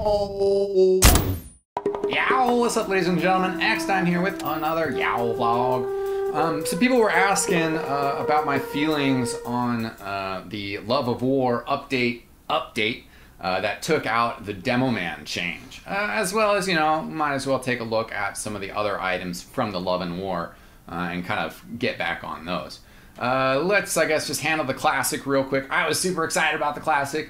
Yyyaaoo! Yyyaaoo! What's up, ladies and gentlemen? eXtine here with another Yyyaaoo vlog. So people were asking about my feelings on the Love of War update that took out the Demo Man change, as well as, you know, might as well take a look at some of the other items from the Love and War and kind of get back on those. Let's, I guess, just handle the Classic real quick. I was super excited about the Classic.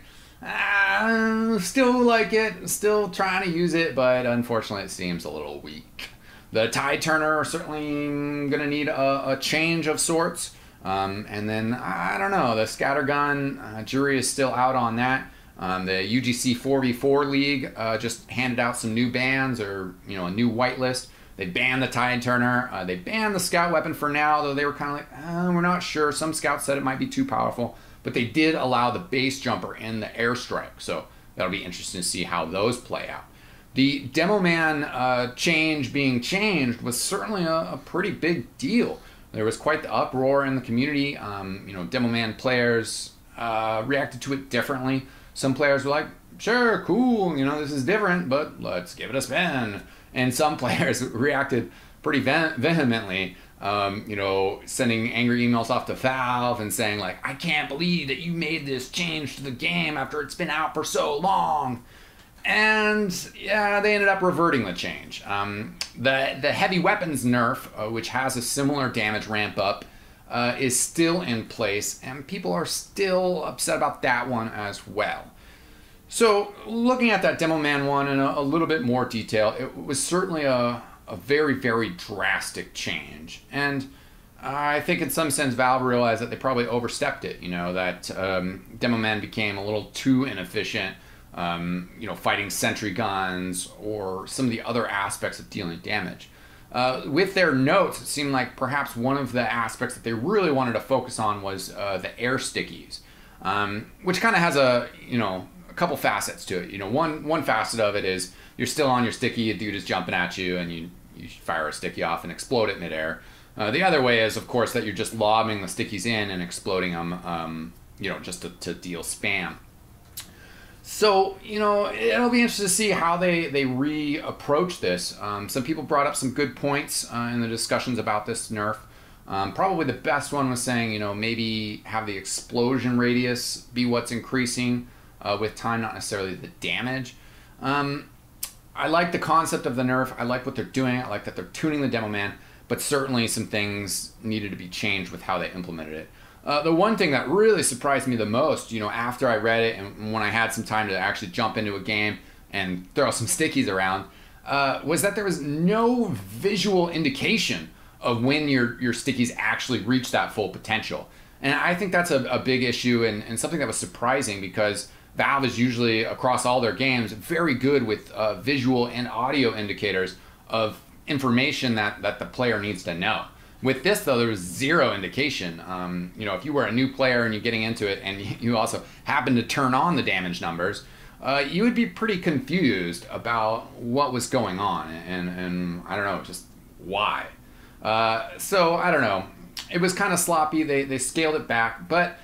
Still like it, still trying to use it, but unfortunately it seems a little weak. The Tide Turner are certainly going to need a change of sorts. And then, I don't know, the Scattergun, jury is still out on that. The UGC 4v4 League just handed out some new bans, or, you know, a new whitelist. They banned the Tide Turner. They banned the Scout Weapon for now, though they were kind of like, we're not sure. Some scouts said it might be too powerful. But they did allow the base jumper and the airstrike. So that'll be interesting to see how those play out. The Demo Man change being changed was certainly a pretty big deal. There was quite the uproar in the community. You know, Demo Man players reacted to it differently. Some players were like, sure, cool, you know, this is different, but let's give it a spin. And some players reacted pretty vehemently, you know, sending angry emails off to Valve and saying, like, I can't believe that you made this change to the game after it's been out for so long. And yeah, they ended up reverting the change. The heavy weapons nerf, which has a similar damage ramp up, is still in place, and people are still upset about that one as well. So looking at that Demo Man one in a little bit more detail, it was certainly a very, very drastic change. And I think in some sense Valve realized that they probably overstepped it, you know, that Demo Man became a little too inefficient, you know, fighting sentry guns or some of the other aspects of dealing damage. With their notes, it seemed like perhaps one of the aspects that they really wanted to focus on was the air stickies, which kind of has a, you know, a couple facets to it. You know, one facet of it is you're still on your sticky, a dude is jumping at you, and you fire a sticky off and explode it midair. The other way is, of course, that you're just lobbing the stickies in and exploding them, you know, just to deal spam. So, you know, it'll be interesting to see how they re-approach this. Some people brought up some good points in the discussions about this nerf. Probably the best one was saying, you know, maybe have the explosion radius be what's increasing with time, not necessarily the damage. I like the concept of the nerf. I like what they're doing. I like that they're tuning the Demo Man, but certainly some things needed to be changed with how they implemented it. The one thing that really surprised me the most, you know, after I read it and when I had some time to actually jump into a game and throw some stickies around, was that there was no visual indication of when your stickies actually reach that full potential. And I think that's a big issue and something that was surprising, because Valve is usually, across all their games, very good with visual and audio indicators of information that the player needs to know. With this, though, there was zero indication. You know, if you were a new player and you're getting into it and you also happen to turn on the damage numbers, you would be pretty confused about what was going on and I don't know, just why. So, I don't know. It was kind of sloppy. They scaled it back, but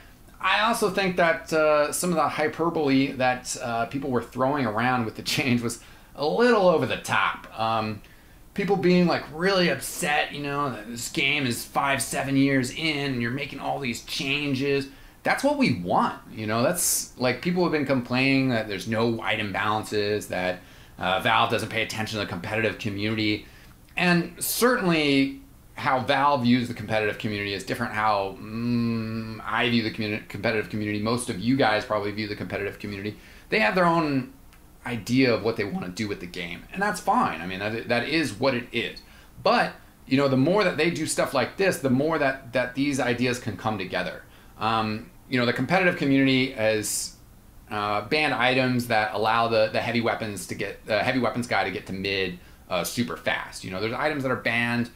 I also think that some of the hyperbole that people were throwing around with the change was a little over the top. People being like really upset, you know, that this game is 5-7 years in and you're making all these changes. That's what we want, you know. That's like, people have been complaining that there's no wide imbalances, that Valve doesn't pay attention to the competitive community. And certainly how Valve views the competitive community is different how I view the competitive community. Most of you guys probably view the competitive community. They have their own idea of what they want to do with the game, and that's fine. I mean, that is what it is. But, you know, the more that they do stuff like this, the more that these ideas can come together. You know, the competitive community has banned items that allow the heavy weapons to get the heavy weapons guy to get to mid super fast. You know, there's items that are banned,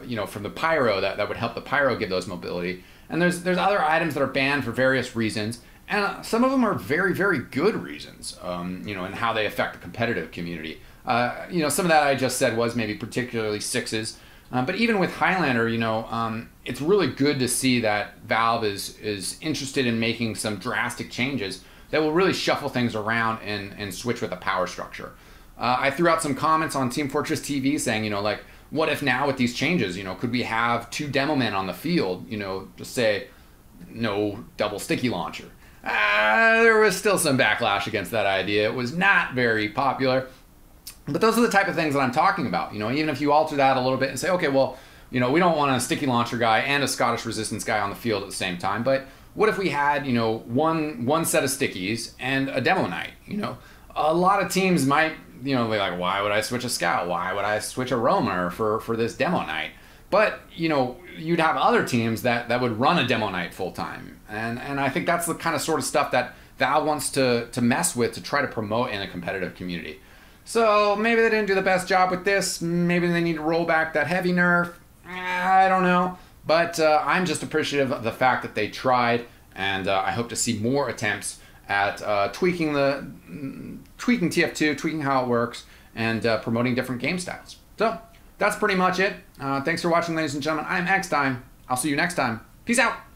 you know, from the pyro that would help the pyro give those mobility, and there's other items that are banned for various reasons. And some of them are very, very good reasons, you know, and how they affect the competitive community. You know, some of that I just said was maybe particularly sixes. But even with Highlander, you know, it's really good to see that Valve is interested in making some drastic changes that will really shuffle things around and switch with the power structure. I threw out some comments on Team Fortress TV saying, you know, like, what if now with these changes, you know, could we have 2 demo men on the field, you know, just say no double sticky launcher. There was still some backlash against that idea. It was not very popular. But those are the type of things that I'm talking about. You know, even if you alter that a little bit and say, okay, well, you know, we don't want a sticky launcher guy and a Scottish resistance guy on the field at the same time, but what if we had, you know, one set of stickies and a demo night? You know, a lot of teams might, you know, be like, why would I switch a scout? Why would I switch a roamer for this demo night? But, you know, you'd have other teams that would run a demo night full time. And I think that's the kind of sort of stuff that Valve wants to mess with to try to promote in a competitive community. So maybe they didn't do the best job with this. Maybe they need to roll back that heavy nerf. I don't know. But I'm just appreciative of the fact that they tried, and I hope to see more attempts at tweaking TF2, tweaking how it works, and promoting different game styles. So that's pretty much it. Thanks for watching, ladies and gentlemen. I'm eXtine. I'll see you next time. Peace out.